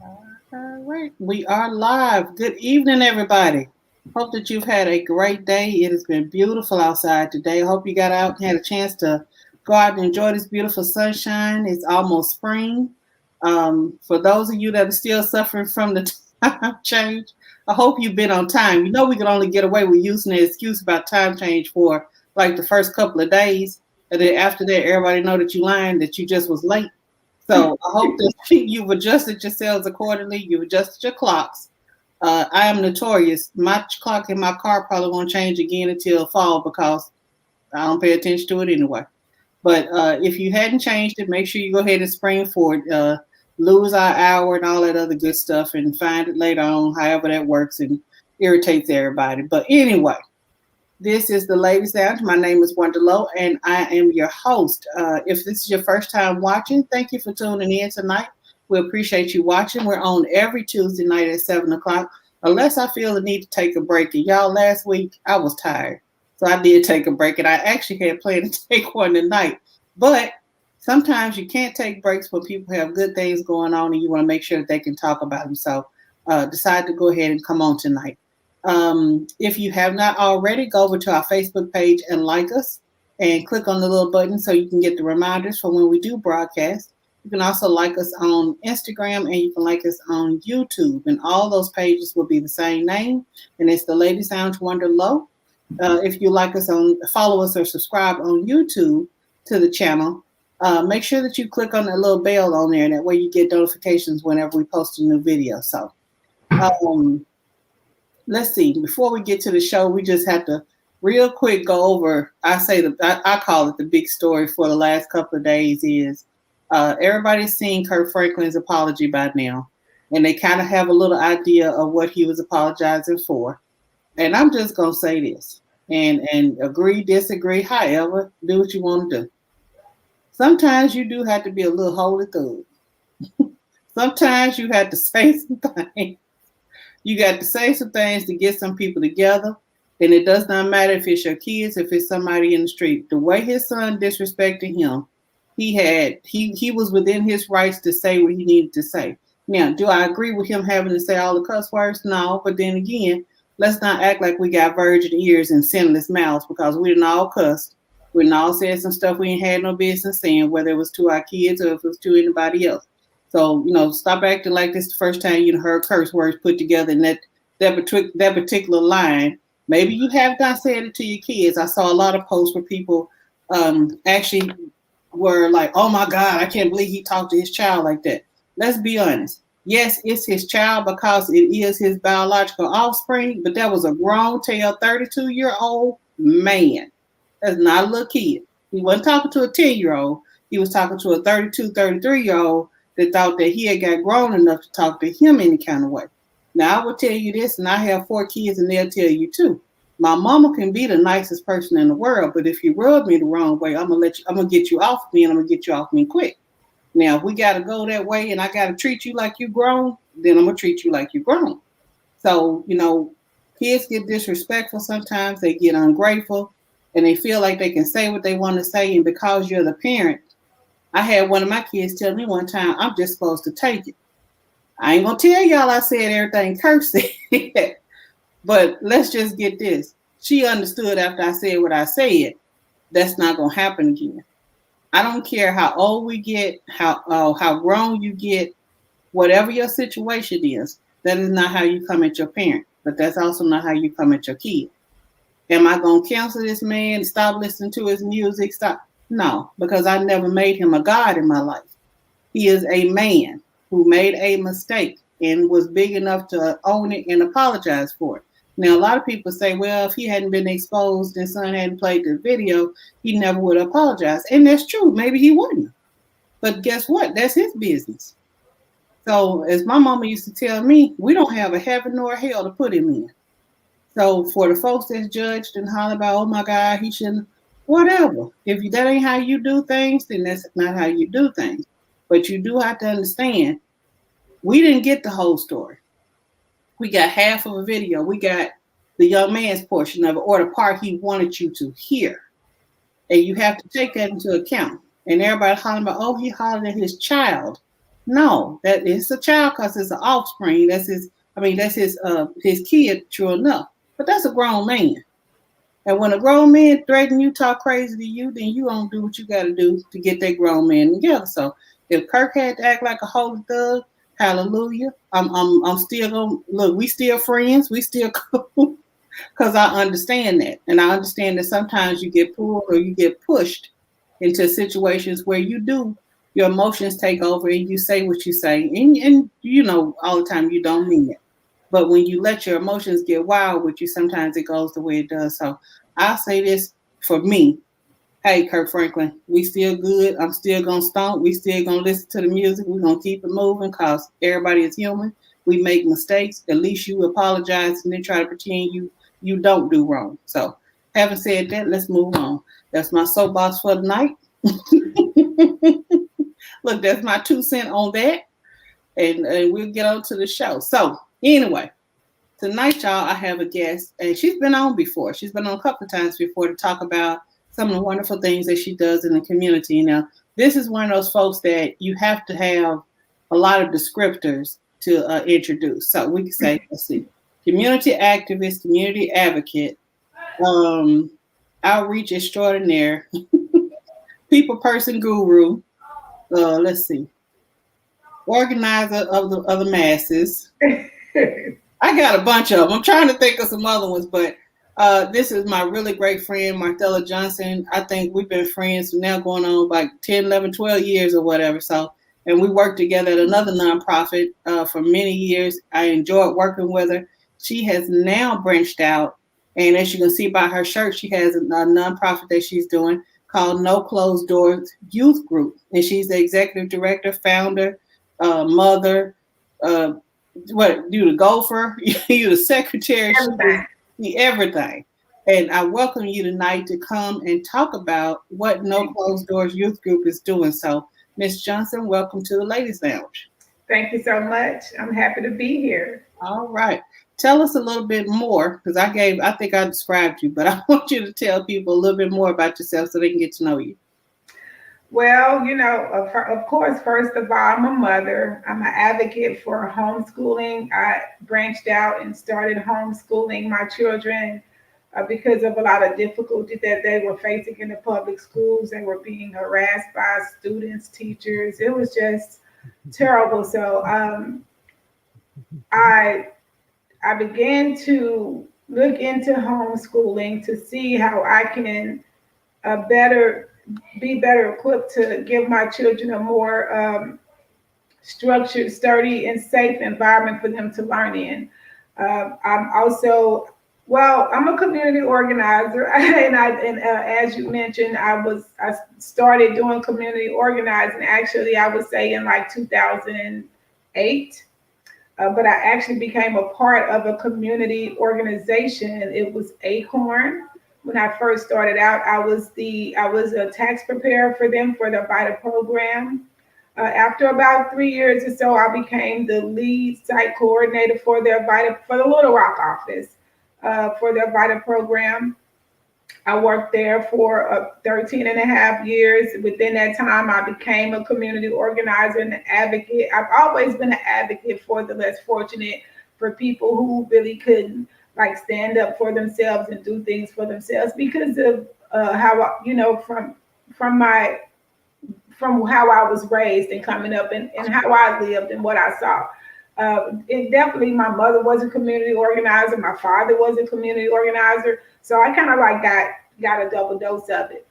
All right, we are live. Good evening, everybody. Hope that you've had a great day. It has been beautiful outside today. Hope you got out and had a chance to go out and enjoy this beautiful sunshine. It's almost spring. For those of you that are still suffering from the time change, I hope you've been on time. You know we can only get away with using the excuse about time change for like the first couple of days, and then after that, everybody know that you lying, that you just was late. So I hope that you've adjusted yourselves accordingly. You've adjusted your clocks. I am notorious. My clock in my car probably won't change again until fall because I don't pay attention to it anyway. But if you hadn't changed it, make sure you go ahead and spring for it. Lose our hour and all that other good stuff and find it later on, however that works and irritates everybody. But anyway, this is the Ladies Lounge. My name is Wanda Lowe, and I am your host. If this is your first time watching, thank you for tuning in tonight. We appreciate you watching. We're on every Tuesday night at 7 o'clock, unless I feel the need to take a break. And y'all, last week, I was tired. So I did take a break, and I actually had planned to take one tonight. But sometimes you can't take breaks when people have good things going on and you want to make sure that they can talk about them. So decide to go ahead and come on tonight. If you have not already, go over to our Facebook page and like us and click on the little button so you can get the reminders for when we do broadcast. You can also like us on Instagram and you can like us on YouTube. And all those pages will be the same name. And it's the Lady Sounds Wonder Low. If you like us follow us or subscribe on YouTube to the channel, make sure that you click on that little bell on there. And that way you get notifications whenever we post a new video. So, let's see. Before we get to the show, we just have to real quick go over. I call it the big story for the last couple of days is everybody's seen Kirk Franklin's apology by now, and they kind of have a little idea of what he was apologizing for. And I'm just gonna say this, and agree, disagree, however, do what you want to do. Sometimes you do have to be a little holy thug. Sometimes you have to say some things. You got to say some things to get some people together. And it does not matter if it's your kids, if it's somebody in the street. The way his son disrespected him, he was within his rights to say what he needed to say. Now, do I agree with him having to say all the cuss words? No, but then again, let's not act like we got virgin ears and sinless mouths because we didn't all cussed. We didn't all said some stuff we ain't had no business saying, whether it was to our kids or if it was to anybody else. So, stop acting like this the first time you heard curse words put together in that particular line. Maybe you have not said it to your kids. I saw a lot of posts where people actually were like, oh my God, I can't believe he talked to his child like that. Let's be honest. Yes, it's his child because it is his biological offspring, but that was a grown tail 32-year-old man. That's not a little kid. He wasn't talking to a 10-year-old. He was talking to a 32, 33-year-old that thought that he had got grown enough to talk to him any kind of way. Now, I will tell you this, and I have 4 kids, and they'll tell you too. My mama can be the nicest person in the world, but if you rub me the wrong way, I'm gonna get you off me, and I'm gonna get you off me quick. Now, if we gotta go that way, and I gotta treat you like you grown, then I'm gonna treat you like you grown. So, kids get disrespectful sometimes. They get ungrateful, and they feel like they can say what they want to say, and because you're the parent. I had one of my kids tell me one time, I'm just supposed to take it. I ain't going to tell y'all I said everything cursed. But let's just get this. She understood after I said what I said, that's not going to happen again. I don't care how old we get, how grown you get, whatever your situation is, that is not how you come at your parent. But that's also not how you come at your kid. Am I going to cancel this man, stop listening to his music, stop? No, because I never made him a God in my life. He is a man who made a mistake and was big enough to own it and apologize for it. Now, a lot of people say, well, if he hadn't been exposed and son hadn't played the video, he never would apologize. And that's true. Maybe he wouldn't. But guess what? That's his business. So as my mama used to tell me, we don't have a heaven nor a hell to put him in. So for the folks that's judged and holler about, oh my God, he shouldn't, whatever. If that ain't how you do things, then that's not how you do things. But you do have to understand, we didn't get the whole story. We got half of a video. We got the young man's portion of it, or the part he wanted you to hear. And you have to take that into account. And everybody hollering about, oh, he hollered at his child. No, that is a child because it's an offspring. That's his. I mean, that's his kid, true enough. But that's a grown man. And when a grown man threaten you, talk crazy to you, then you don't do what you got to do to get that grown man together. So if Kirk had to act like a holy thug, hallelujah. I'm still gonna look. We still friends. We still cool because I understand that, and I understand that sometimes you get pulled or you get pushed into situations where you do your emotions take over and you say what you say, and you know all the time you don't mean it. But when you let your emotions get wild with you, sometimes it goes the way it does. So I'll say this for me. Hey, Kirk Franklin, we still good. I'm still gonna stomp. We still gonna listen to the music. We're gonna keep it moving because everybody is human. We make mistakes. At least you apologize and then try to pretend you don't do wrong. So having said that, let's move on. That's my soapbox for the night. Look, that's my 2 cents on that. And we'll get on to the show. So anyway, tonight, y'all, I have a guest, and she's been on before. She's been on a couple of times before to talk about some of the wonderful things that she does in the community. Now, this is one of those folks that you have to have a lot of descriptors to introduce. So we can say, let's see, community activist, community advocate, outreach extraordinaire, people person guru. Let's see, organizer of the masses. I got a bunch of them. I'm trying to think of some other ones, but this is my really great friend, Martella Johnson. I think we've been friends now going on like 10, 11, 12 years or whatever. So, and we worked together at another nonprofit for many years. I enjoyed working with her. She has now branched out, and as you can see by her shirt, she has a nonprofit that she's doing called No Closed Doors Youth Group. And she's the executive director, founder, mother, what you the gopher, you the secretary, everything. And I welcome you tonight to come and talk about what No Closed Doors Youth Group is doing. So, Miss Johnson, welcome to the Ladies Lounge. Thank you so much. I'm happy to be here. All right. Tell us a little bit more, because I think I described you, but I want you to tell people a little bit more about yourself so they can get to know you. Well, of course, first of all, I'm a mother. I'm an advocate for homeschooling. I branched out and started homeschooling my children because of a lot of difficulty that they were facing in the public schools. They were being harassed by students, teachers. It was just terrible. So I began to look into homeschooling to see how I can be better equipped to give my children a more structured, sturdy, and safe environment for them to learn in. I'm also, well, I'm a community organizer, and as you mentioned, I started doing community organizing. Actually, I would say in like 2008. But I actually became a part of a community organization. It was Acorn. When I first started out, I was a tax preparer for them for the VITA program. After about 3 years or so, I became the lead site coordinator for their VITA for the Little Rock office for their VITA program. I worked there for 13 and a half years. Within that time, I became a community organizer and an advocate. I've always been an advocate for the less fortunate, for people who really couldn't like stand up for themselves and do things for themselves because of how, from how I was raised and coming up and how I lived and what I saw. And definitely my mother was a community organizer. My father was a community organizer. So I kind of like got a double dose of it.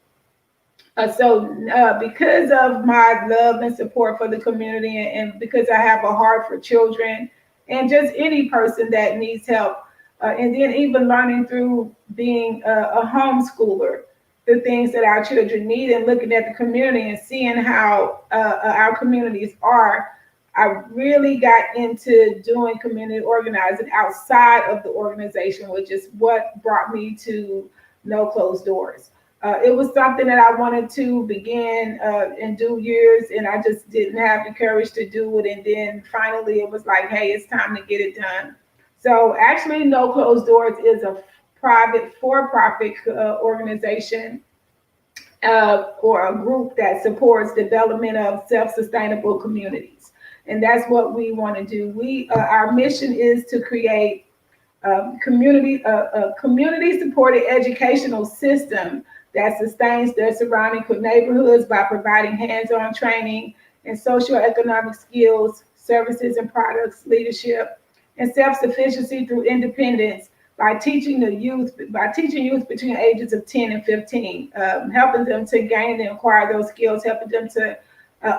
Because of my love and support for the community and because I have a heart for children and just any person that needs help, and then even learning through being a homeschooler, the things that our children need and looking at the community and seeing how our communities are, I really got into doing community organizing outside of the organization, which is what brought me to No Closed Doors. It was something that I wanted to begin and do years, and I just didn't have the courage to do it. And then finally, it was like, hey, it's time to get it done. So actually, No Closed Doors is a private, for-profit organization or a group that supports development of self-sustainable communities. and that's what we want to do. Our mission is to create a community supported educational system that sustains their surrounding neighborhoods by providing hands-on training and socioeconomic skills, services and products, leadership, and self-sufficiency through independence by teaching youth between ages of 10 and 15, helping them to gain and acquire those skills, helping them to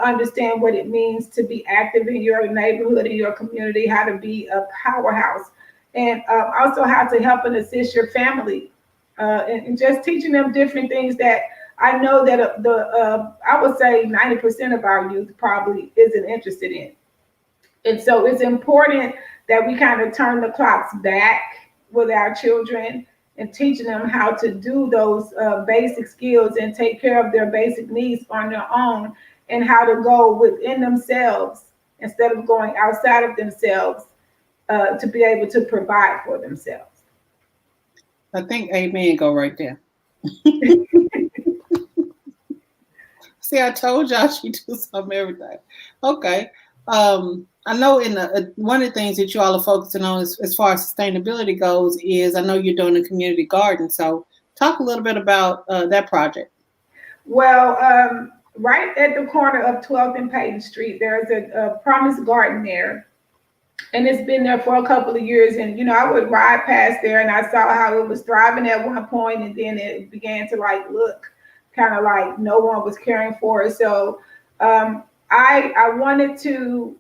understand what it means to be active in your neighborhood, in your community, how to be a powerhouse, and also how to help and assist your family, and just teaching them different things that I know that I would say 90% of our youth probably isn't interested in. And so it's important that we kind of turn the clocks back with our children and teaching them how to do those basic skills and take care of their basic needs on their own, and how to go within themselves instead of going outside of themselves to be able to provide for themselves. I think amen go right there. See, I told y'all she do something every day. Okay. I know one of the things that you all are focusing on as far as sustainability goes is I know you're doing a community garden. So talk a little bit about that project. Well, right at the corner of 12th and Payton Street, there's a Promise Garden there. And it's been there for a couple of years. And, you know, I would ride past there and I saw how it was thriving at one point, and then it began to look kind of like no one was caring for it. So I wanted to,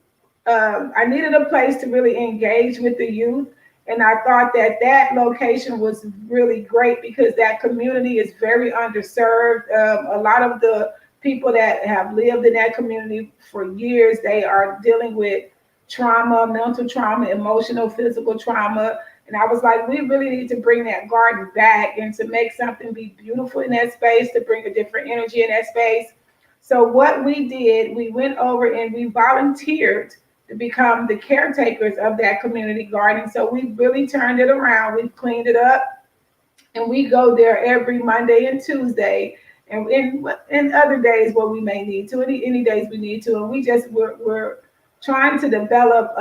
I needed a place to really engage with the youth. And I thought that location was really great because that community is very underserved. A lot of the people that have lived in that community for years, they are dealing with trauma, mental trauma, emotional, physical trauma. And I was like, we really need to bring that garden back and to make something be beautiful in that space, to bring a different energy in that space. So what we did, we went over and we volunteered to become the caretakers of that community garden. So we really turned it around. We've cleaned it up, and we go there every Monday and Tuesday, and in other days where we may need to, any days we need to. And we're trying to develop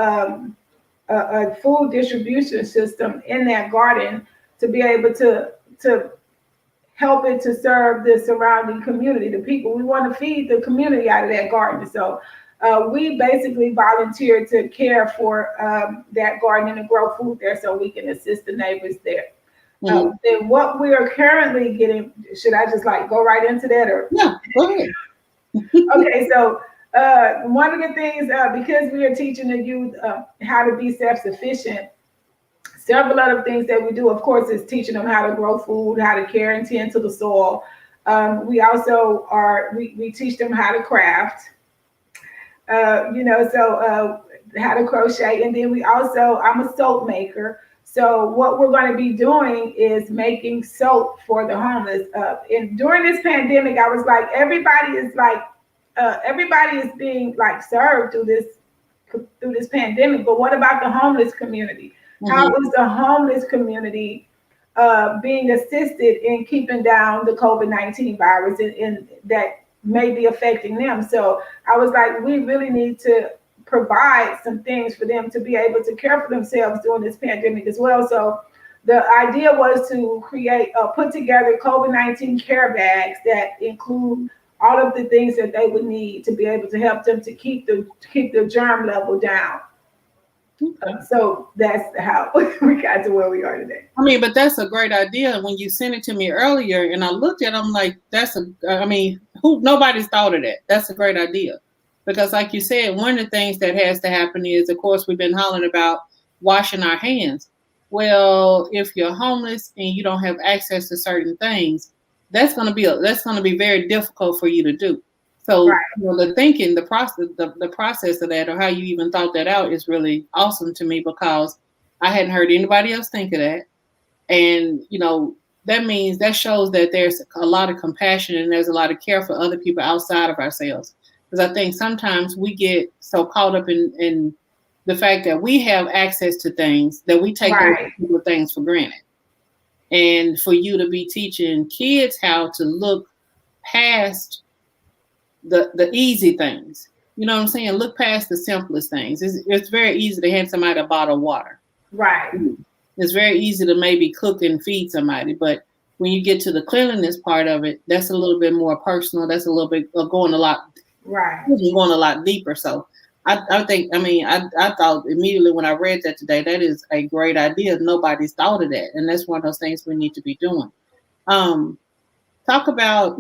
a food distribution system in that garden to be able to help it to serve the surrounding community, the people. We want to feed the community out of that garden. So we basically volunteered to care for that garden and to grow food there so we can assist the neighbors there. Mm-hmm. And what we are currently getting, should I just go right into that? Or? Yeah, go ahead. Okay, so one of the things, because we are teaching the youth how to be self-sufficient, several other things that we do, of course, is teaching them how to grow food, how to care and tend to the soil. We also we teach them how to craft, how to crochet. And then I'm a soap maker. So what we're going to be doing is making soap for the homeless. And during this pandemic, I was like, everybody is being served through this pandemic, but what about the homeless community? Mm-hmm. How is the homeless community being assisted in keeping down the COVID-19 virus and that may be affecting them? So I was like, we really need to provide some things for them to be able to care for themselves during this pandemic as well. So the idea was to put together COVID-19 care bags that include all of the things that they would need to be able to help them to keep the germ level down. Okay. So that's how we got to where we are today. I mean, but that's a great idea. When you sent it to me earlier and I looked at it, I'm like, nobody's thought of that. That's a great idea. Because like you said, one of the things that has to happen is, of course, we've been hollering about washing our hands. Well, if you're homeless and you don't have access to certain things, that's going to be very difficult for you to do. So right. The thinking, the process of that, or how you even thought that out, is really awesome to me, because I hadn't heard anybody else think of that. And that shows that there's a lot of compassion and there's a lot of care for other people outside of ourselves. Because I think sometimes we get so caught up in the fact that we have access to things that we take right. those things for granted. And for you to be teaching kids how to look past the easy things, You know what I'm saying? Look past the simplest things. It's very easy to hand somebody a bottle of water. Right. It's very easy to maybe cook and feed somebody, but when you get to the cleanliness part of it, that's a little bit more personal. That's a little bit going a lot, right, going a lot deeper. So I think, I thought immediately when I read that today, that is a great idea. Nobody's thought of that, and that's one of those things we need to be doing. Talk about,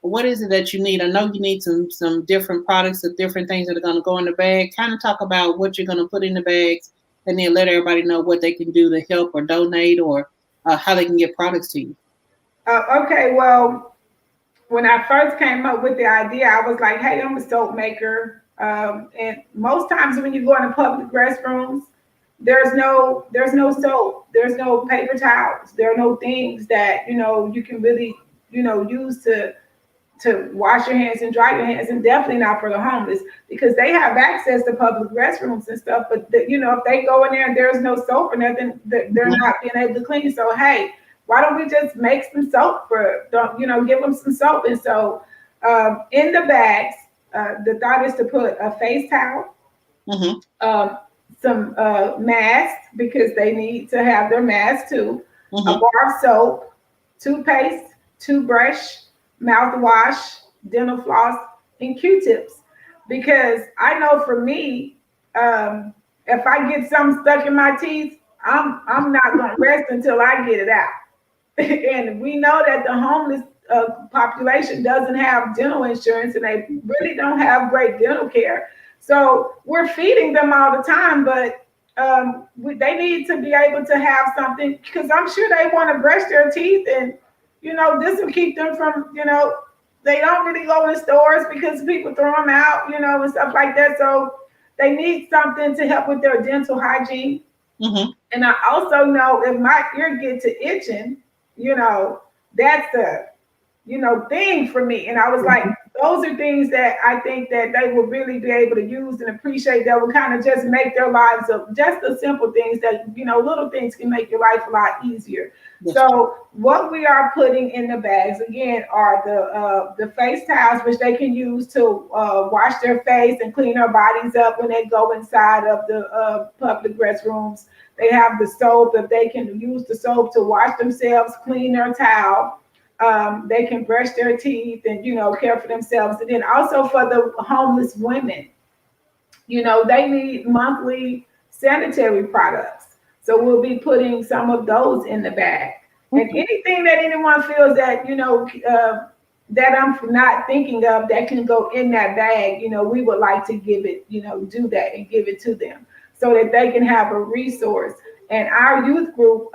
what is it that you need? I know you need some different products or different things that are going to go in the bag. Kind of talk about what you're going to put in the bags, and then let everybody know what they can do to help or donate, or how they can get products to you. Okay, well, when I first came up with the idea, I was like, hey, I'm a soap maker. And most times when you go into public restrooms, there's no soap, there's no paper towels, there are no things that you can really use to wash your hands and dry your hands, and definitely not for the homeless, because they have access to public restrooms and stuff. But if they go in there and there's no soap or nothing, they're not being able to clean. So hey, why don't we just make some soap give them some soap? And so in the bags, the thought is to put a face towel, some masks, because they need to have their masks too, a bar of soap, toothpaste, toothbrush, mouthwash, dental floss, and Q-tips. Because I know for me, if I get something stuck in my teeth, I'm not going to rest until I get it out. And we know that the homeless population doesn't have dental insurance, and they really don't have great dental care. So we're feeding them all the time, but they need to be able to have something, because I'm sure they want to brush their teeth, and this will keep them from, they don't really go in stores because people throw them out, and stuff like that. So they need something to help with their dental hygiene. And I also know if my ear gets to itching, that's a, thing for me. And I was like, those are things that I think that they will really be able to use and appreciate, that will kind of just make their lives just the simple things that, little things can make your life a lot easier. Yes. So what we are putting in the bags, again, are the face towels, which they can use to wash their face and clean their bodies up when they go inside of the public restrooms. They have the soap, if they can use the soap to wash themselves, clean their towel. They can brush their teeth and, care for themselves. And then also for the homeless women, they need monthly sanitary products. So we'll be putting some of those in the bag. And anything that anyone feels that, that I'm not thinking of that can go in that bag, we would like to give it, do that and give it to them so that they can have a resource. And our youth group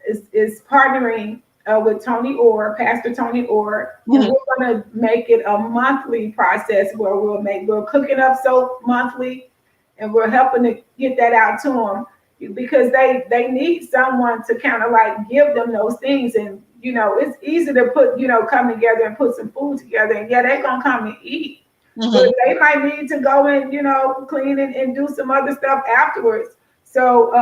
is partnering with Tony Orr, Pastor Tony Orr, and we're going to make it a monthly process where we're cooking up soap monthly, and we're helping to get that out to them, because they need someone to kind of like give them those things. And it's easy to put come together and put some food together, and yeah, they're gonna come and eat, but they might need to go and clean and do some other stuff afterwards. So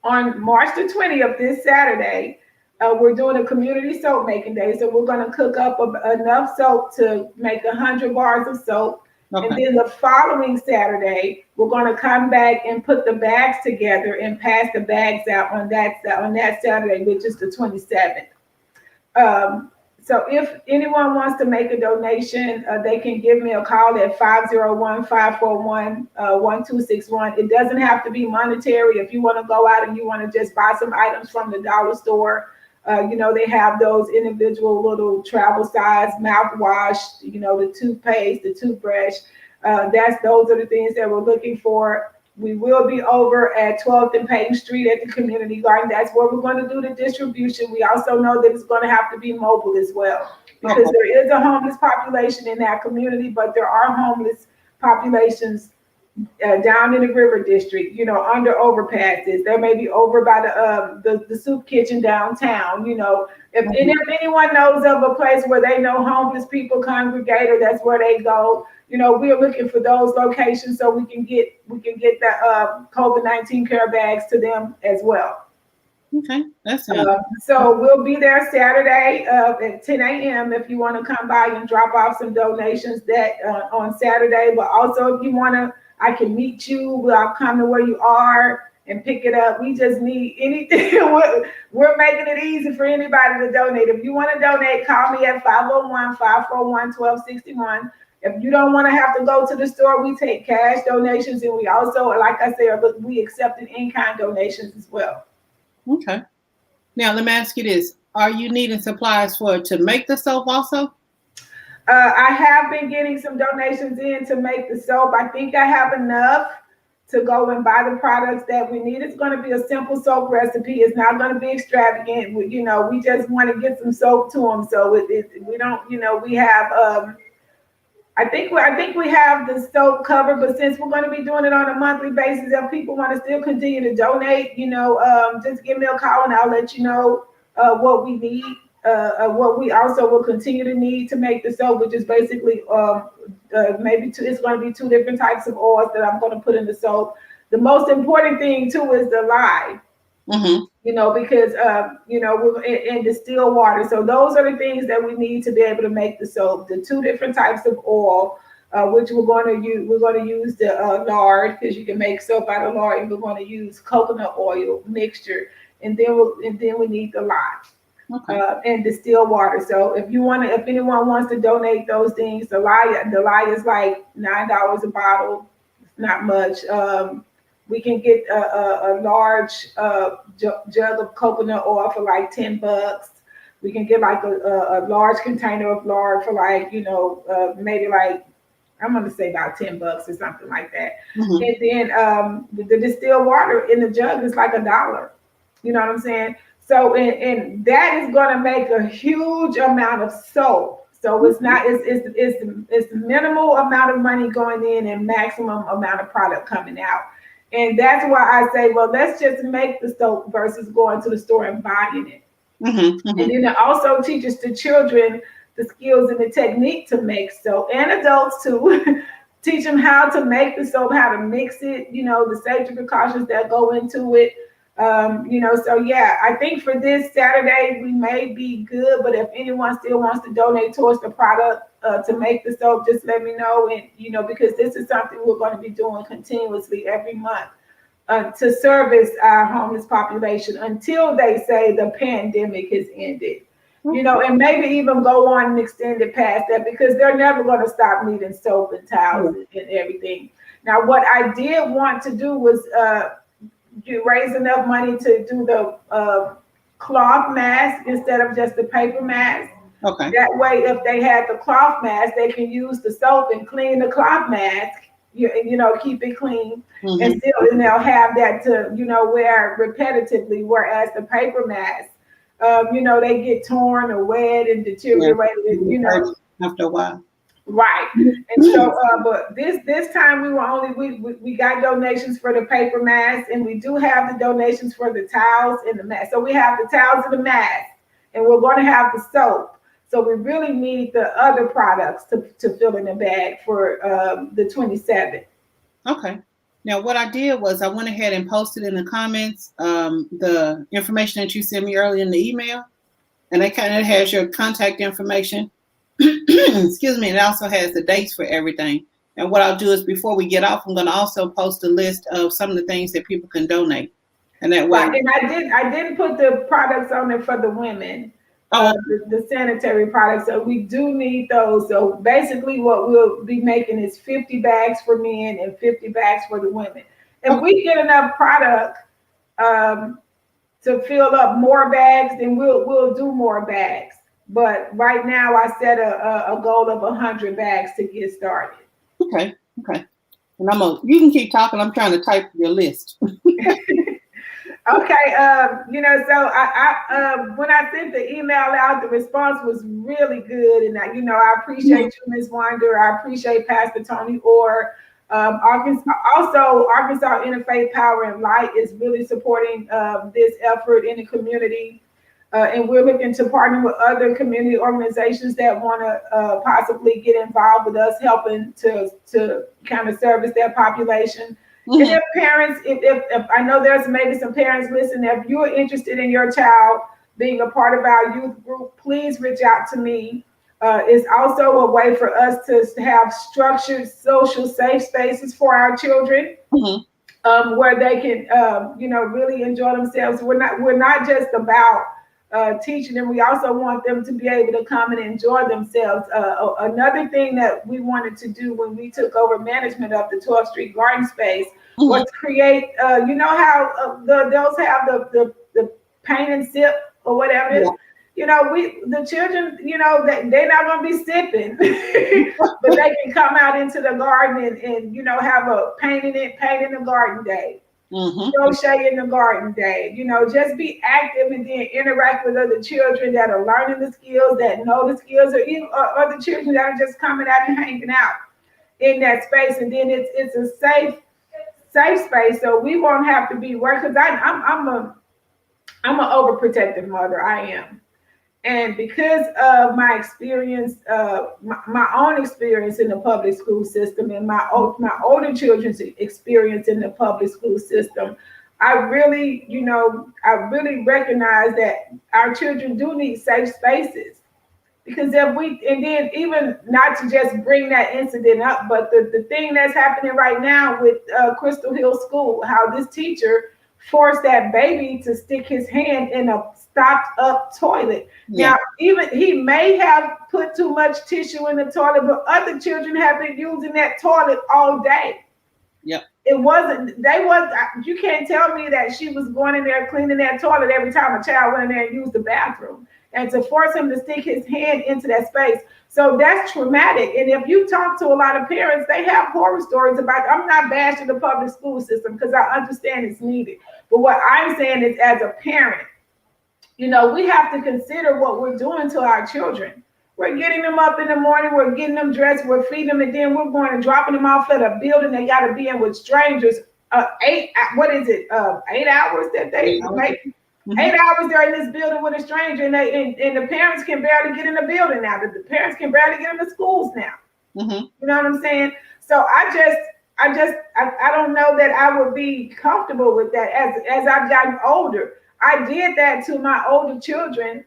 on March the 20th, this Saturday, we're doing a community soap making day. So we're going to cook up enough soap to make 100 bars of soap. Okay. And then the following Saturday, we're going to come back and put the bags together and pass the bags out on that Saturday, which is the 27th. So if anyone wants to make a donation, they can give me a call at 501-541-1261. It doesn't have to be monetary. If you want to go out and you want to just buy some items from the dollar store, they have those individual little travel size mouthwash, the toothpaste, the toothbrush. Those are the things that we're looking for. We will be over at 12th and Payton Street at the community garden. That's where we're going to do the distribution. We also know that it's going to have to be mobile as well, because there is a homeless population in that community, but there are homeless populations down in the River District, under overpasses. There may be over by the soup kitchen downtown. If anyone knows of a place where they know homeless people congregate, or that's where they go, we're looking for those locations so we can get the COVID-19 care bags to them as well. Okay, that's it. So we'll be there Saturday at 10 a.m. if you want to come by and drop off some donations that on Saturday. But also if you want to, I can meet you. I'll come to where you are and pick it up. We just need anything. We're making it easy for anybody to donate. If you want to donate, call me at 501-541-1261. If you don't want to have to go to the store, we take cash donations, and we also, like I said, we accept in-kind donations as well. Okay. Now let me ask you this: are you needing supplies to make the soap also? I have been getting some donations in to make the soap. I think I have enough to go and buy the products that we need. It's going to be a simple soap recipe. It's not going to be extravagant. We just want to get some soap to them. So we don't, we have. I think we have the soap covered, but since we're going to be doing it on a monthly basis, if people want to still continue to donate, just give me a call and I'll let you know what we need, what we also will continue to need to make the soap, which is basically it's going to be 2 different types of oils that I'm going to put in the soap. The most important thing too is the lye. Mm-hmm. Because we're in distilled water. So those are the things that we need to be able to make the soap. The 2 different types of oil, which we're going to use. We're going to use the lard, because you can make soap out of lard, and we're going to use coconut oil mixture, and then we need the lye. Okay. And distilled water. So if anyone wants to donate those things, the lye is like $9 a bottle. It's not much. We can get a large jug of coconut oil for like $10. We can get like a large container of lard for like, maybe like, I'm going to say about $10 or something like that. Mm-hmm. And then the distilled water in the jug is like $1. You know what I'm saying? So, and that is going to make a huge amount of soap. So it's the minimal amount of money going in and maximum amount of product coming out. And that's why I say, well, let's just make the soap versus going to the store and buying it. Mm-hmm, mm-hmm. And then it also teaches the children the skills and the technique to make soap, and adults too. Teach them how to make the soap, how to mix it, the safety precautions that go into it. So yeah, I think for this Saturday we may be good, but if anyone still wants to donate towards the product to make the soap, just let me know. And because this is something we're going to be doing continuously every month to service our homeless population until they say the pandemic has ended. And maybe even go on and extend it past that, because they're never going to stop needing soap and towels and everything. Now, what I did want to do was you raise enough money to do the cloth mask instead of just the paper mask. Okay. That way, if they had the cloth mask, they can use the soap and clean the cloth mask, keep it clean. Mm-hmm. And they'll have that to, wear repetitively, whereas the paper mask, they get torn or wet and deteriorated, after a while. Right. And so, but this time we got donations for the paper mask, and we do have the donations for the towels and the mask. So we have the towels and the mask, and we're going to have the soap. So we really need the other products to fill in the bag for the 27th. Okay. Now, what I did was I went ahead and posted in the comments the information that you sent me earlier in the email, and it kind of has your contact information. Excuse me. It also has the dates for everything. And what I'll do is, before we get off, I'm going to also post a list of some of the things that people can donate. And that way. Right. And I didn't put the products on there for the women. The sanitary products. So we do need those. So basically what we'll be making is 50 bags for men and 50 bags for the women. If we get enough product to fill up more bags, then we'll do more bags. But right now I set a goal of 100 bags to get started. Okay. And you can keep talking. I'm trying to type your list. Okay, so I when I sent the email out, the response was really good, and I appreciate you, Ms. Wander. I appreciate Pastor Tony Orr. Arkansas Interfaith Power and Light is really supporting this effort in the community, and we're looking to partner with other community organizations that want to possibly get involved with us, helping to kind of service their population. And if parents, if I know there's maybe some parents listening, if you're interested in your child being a part of our youth group, please reach out to me. It's also a way for us to have structured social safe spaces for our children, where they can, really enjoy themselves. We're not just about teaching them. We also want them to be able to come and enjoy themselves. Another thing that we wanted to do when we took over management of the 12th Street Garden Space was create, how the adults have the paint and sip or whatever it is. The children, they're not going to be sipping, but they can come out into the garden and have a paint in the garden day. Crochet in the garden day, just be active and then interact with other children that are learning the skills, that know the skills, or even other children that are just coming out and hanging out in that space. And then it's a safe space, so we won't have to be worried. Because I'm an overprotective mother. I am. And because of my experience, my own experience in the public school system, and my older children's experience in the public school system, I really recognize that our children do need safe spaces. Because and then even not to just bring that incident up, but the thing that's happening right now with Crystal Hill School, how this teacher forced that baby to stick his hand in a stopped up toilet. Now, even he may have put too much tissue in the toilet, but other children have been using that toilet all day. You can't tell me that she was going in there cleaning that toilet every time a child went in there and used the bathroom. And to force him to stick his hand into that space. So that's traumatic. And if you talk to a lot of parents, they have horror stories about, I'm not bashing the public school system because I understand it's needed. But what I'm saying is, as a parent, we have to consider what we're doing to our children. We're getting them up in the morning, we're getting them dressed, we're feeding them, and then we're going and dropping them off at a building they got to be in with strangers. 8 hours that they make. 8 hours they're in this building with a stranger, and the parents can barely get in the building now. The parents can barely get into schools now. You know what I'm saying? So I don't know that I would be comfortable with that as I've gotten older. I did that to my older children,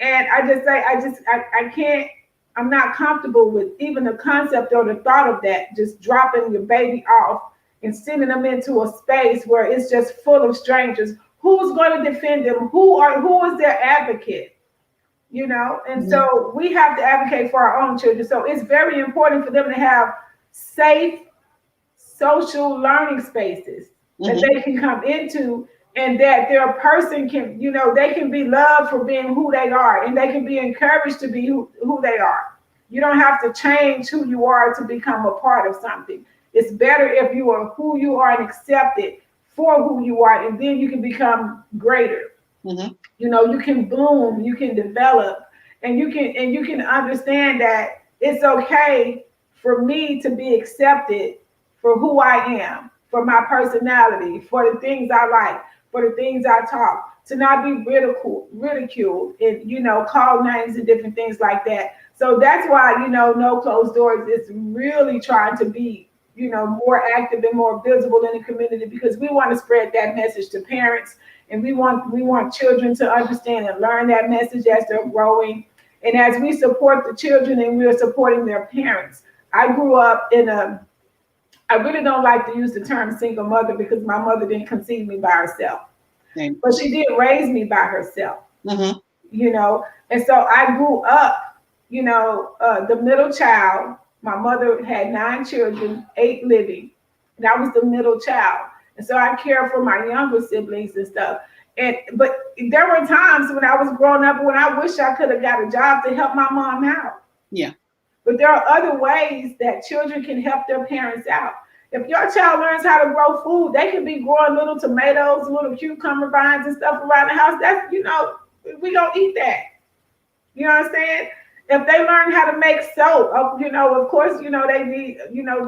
and I can't. I'm not comfortable with even the concept or the thought of that. Just dropping your baby off and sending them into a space where it's just full of strangers. Who's going to defend them? Who is their advocate? And so we have to advocate for our own children. So it's very important for them to have safe social learning spaces that they can come into, and that their person can, they can be loved for being who they are, and they can be encouraged to be who they are. You don't have to change who you are to become a part of something. It's better if you are who you are and accepted for who you are, and then you can become greater. You can bloom, you can develop, and you can understand that it's okay for me to be accepted for who I am, for my personality, for the things I like, for the things I talk, to not be ridiculed and called names and different things like that. So that's why No Closed Doors is really trying to be more active and more visible in the community, because we want to spread that message to parents, and we want children to understand and learn that message as they're growing. And as we support the children and we're supporting their parents. I grew up I really don't like to use the term single mother, because my mother didn't conceive me by herself, but she did raise me by herself, and so I grew up, the middle child. My mother had 9 children, 8 living, and I was the middle child. And so I cared for my younger siblings and stuff. But there were times when I was growing up when I wish I could have got a job to help my mom out. But there are other ways that children can help their parents out. If your child learns how to grow food, they can be growing little tomatoes, little cucumber vines and stuff around the house. That's, we gonna eat that. You know what I'm saying? If they learn how to make soap, of course, they need,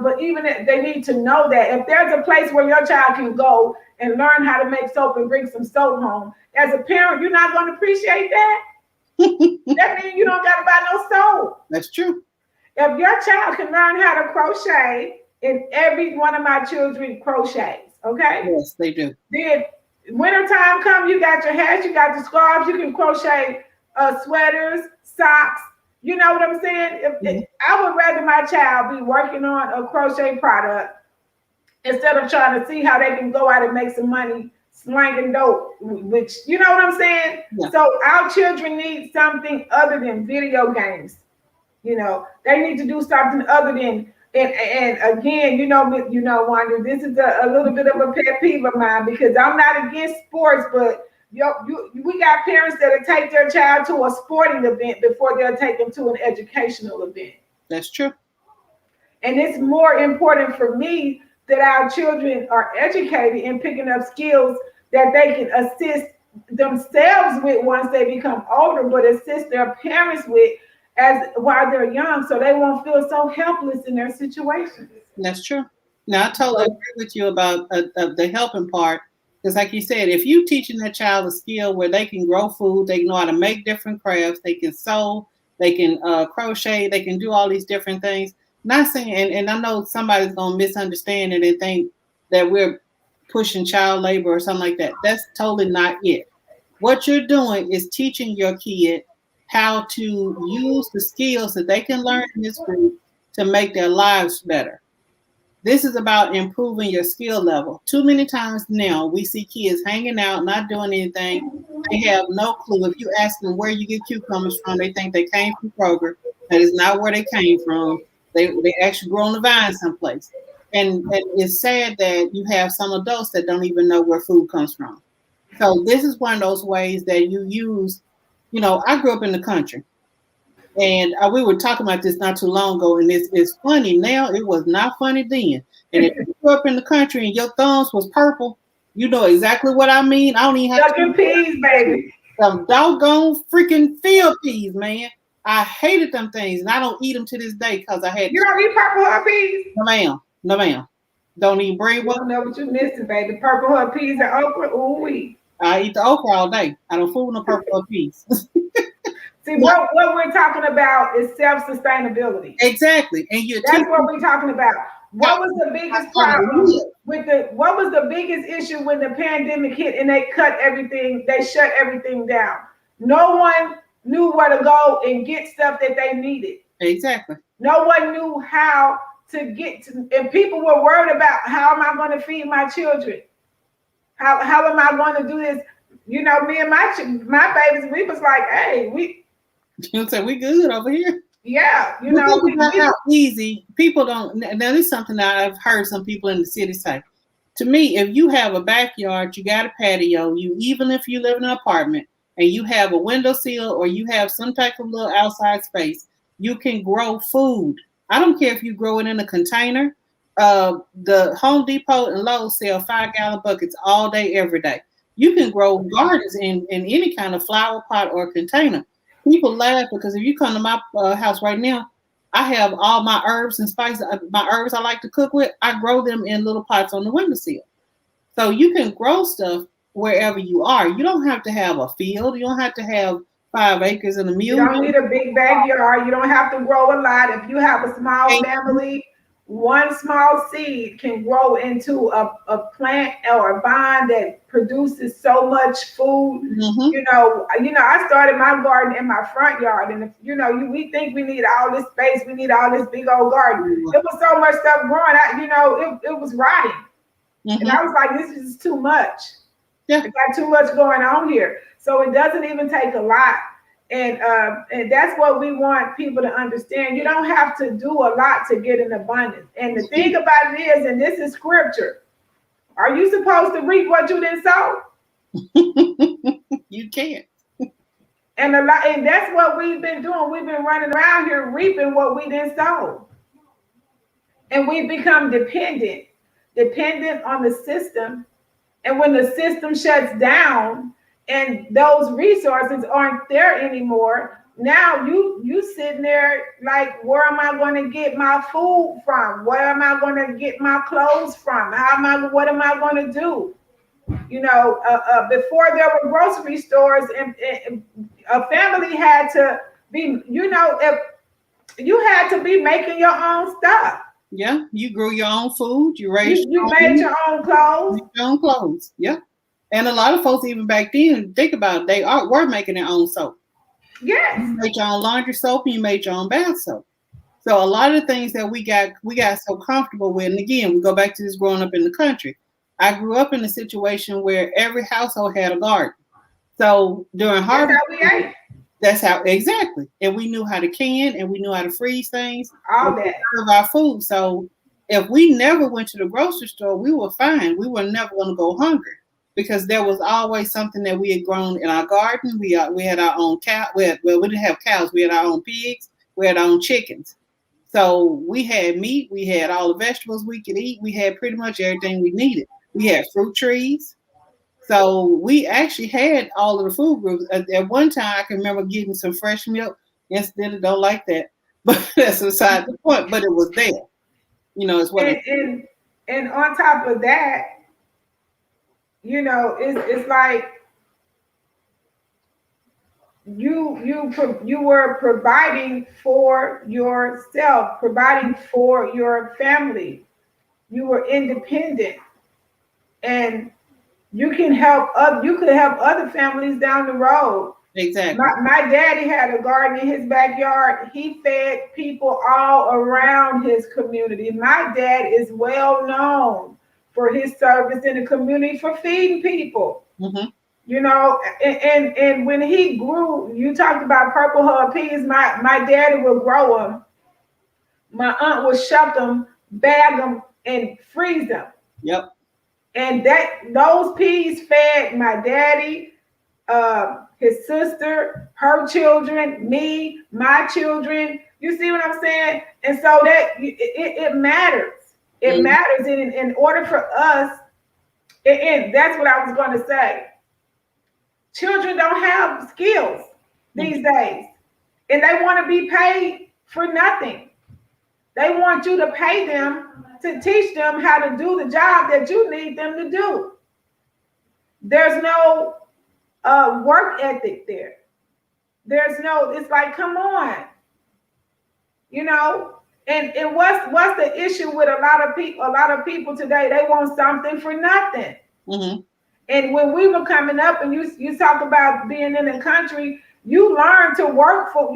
but even if they need to know that if there's a place where your child can go and learn how to make soap and bring some soap home, as a parent, you're not going to appreciate that. That means you don't got to buy no soap. That's true. If your child can learn how to crochet And every one of my children crochets. Okay. Yes, they do. Then wintertime come, you got your hats, you got the scarves, you can crochet sweaters, socks. You know what I'm saying? Mhm. I would rather my child be working on a crochet product instead of trying to see how they can go out and make some money slanging dope, which, you know what I'm saying? Yeah. So our children need something other than video games. You know, they need to do something other than, and again, Wanda, this is a little bit of a pet peeve of mine because I'm not against sports, but we got parents that'll take their child to a sporting event before they'll take them to an educational event. That's true. And it's more important for me that our children are educated and picking up skills that they can assist themselves with once they become older, but assist their parents with as while they're young, so they won't feel so helpless in their situations. That's true. Now, I totally agree with you about the helping part. Because, like you said, if you teaching that child a skill where they can grow food, they know how to make different crafts, they can sew, they can crochet, they can do all these different things. Not saying, and I know somebody's going to misunderstand it and think that we're pushing child labor or something like that. That's totally not it. What you're doing is teaching your kid how to use the skills that they can learn in this group to make their lives better. This is about improving your skill level. Too many times now we see kids hanging out, not doing anything. They have no clue. If you ask them where you get cucumbers from, they think they came from Kroger. That is not where they came from. They actually grow on the vine someplace. And it's sad that you have some adults that don't even know where food comes from. So this is one of those ways that you use. I grew up in the country. And we were talking about this not too long ago, and it's funny now. It was not funny then. And if you grew up in the country and your thumbs was purple, you know exactly what I mean. I don't even have Sucking peas, baby. some doggone freaking field peas, man. I hated them things, and I don't eat them to this day because I had. You don't eat purple heart peas? No, ma'am. No, ma'am. Don't even bring You one. don't know what you're missing, baby. Purple heart peas and okra. Ooh wee. I eat the okra all day. I don't fool with no purple peas. See, what we're talking about is self-sustainability. Exactly. And that's what we're talking about. What was the biggest problem what was the biggest issue when the pandemic hit and they cut everything, they shut everything down? No one knew where to go and get stuff that they needed. Exactly. No one knew how to get to, and people were worried about how am I going to feed my children? How am I going to do this? You know, me and my babies, we was like, hey, you say we good over here. Yeah, you know, how easy people don't. Now, this is something that I've heard some people in the city say. To me, if you have a backyard, you got a patio, even if you live in an apartment and you have a windowsill or you have some type of little outside space, you can grow food. I don't care if you grow it in a container. The Home Depot and Lowe's sell 5-gallon buckets all day, every day. You can grow gardens in any kind of flower pot or container. People laugh because if you come to my house right now, I have all my herbs and spices. My herbs I like to cook with, I grow them in little pots on the windowsill. So you can grow stuff wherever you are. You don't have to have a field. You don't have to have 5 acres and a mule. You don't need a big backyard. You don't have to grow a lot. If you have a small family, one small seed can grow into a plant or a vine that produces so much food. Mm-hmm. You know, I started my garden in my front yard, and we think we need all this space, we need all this big old garden. Mm-hmm. It was so much stuff growing. It was rotting, mm-hmm. And I was like, this is too much. Yeah, it got too much going on here. So it doesn't even take a lot. And that's what we want people to understand. You don't have to do a lot to get an abundance. And the thing about it is, and this is scripture, are you supposed to reap what you didn't sow? You can't. And that's what we've been doing. We've been running around here reaping what we didn't sow. And we've become dependent on the system. And when the system shuts down, and those resources aren't there anymore, now you sitting there like, where am I going to get my food from? Where am I going to get my clothes from? What am I going to do? Before there were grocery stores, and a family had to be, if you had to be making your own stuff. Yeah, you grew your own food. You raised You your made own, your own clothes. your own clothes. Yeah, and a lot of folks even back then think about it, were making their own soap. Yes. You made your own laundry soap and you made your own bath soap. So a lot of the things that we got so comfortable with, and again, we go back to this growing up in the country. I grew up in a situation where every household had a garden. So during That's harvest, how we ate. that's how exactly, and we knew how to can and we knew how to freeze things and All that. preserve our food. So if we never went to the grocery store, we were fine. We were never going to go hungry because there was always something that we had grown in our garden. We had our own cow. We didn't have cows. We had our own pigs. We had our own chickens. So we had meat. We had all the vegetables we could eat. We had pretty much everything we needed. We had fruit trees. So we actually had all of the food groups. At one time, I can remember getting some fresh milk. Incidentally, don't like that, but that's beside the point. But it was there. It's what And it. and and on top of that, it's like you were providing for yourself, providing for your family. You were independent, and you could help other families down the road. Exactly. My daddy had a garden in his backyard. He fed people all around his community. My dad is well known for his service in the community for feeding people. Mm-hmm. And when he grew, you talked about purple hull peas. My daddy would grow them. My aunt would shuck them, bag them, and freeze them. Yep. And those peas fed my daddy, his sister, her children, me, my children. You see what I'm saying? And so that it matters. It Mm-hmm. matters in order for us. And that's what I was going to say. Children don't have skills these days, and they want to be paid for nothing. They want you to pay them to teach them how to do the job that you need them to do. There's no work ethic there. It's like, come on, and what's the issue with a lot of people? A lot of people today, they want something for nothing. Mm-hmm. And when we were coming up, and you talk about being in the country, you learn to work for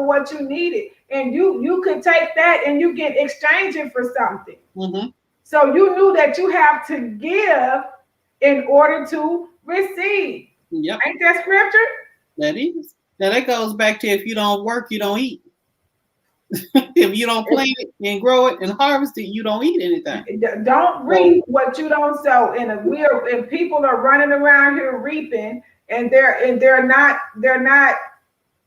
what you needed, and you could take that and you can exchange it for something. Mm-hmm. So you knew that you have to give in order to receive. Yep. Ain't that scripture? That is. Now that goes back to if you don't work, you don't eat. If you don't plant it and grow it and harvest it, you don't eat anything. Don't reap what you don't sow. And people are running around here reaping, and they're not.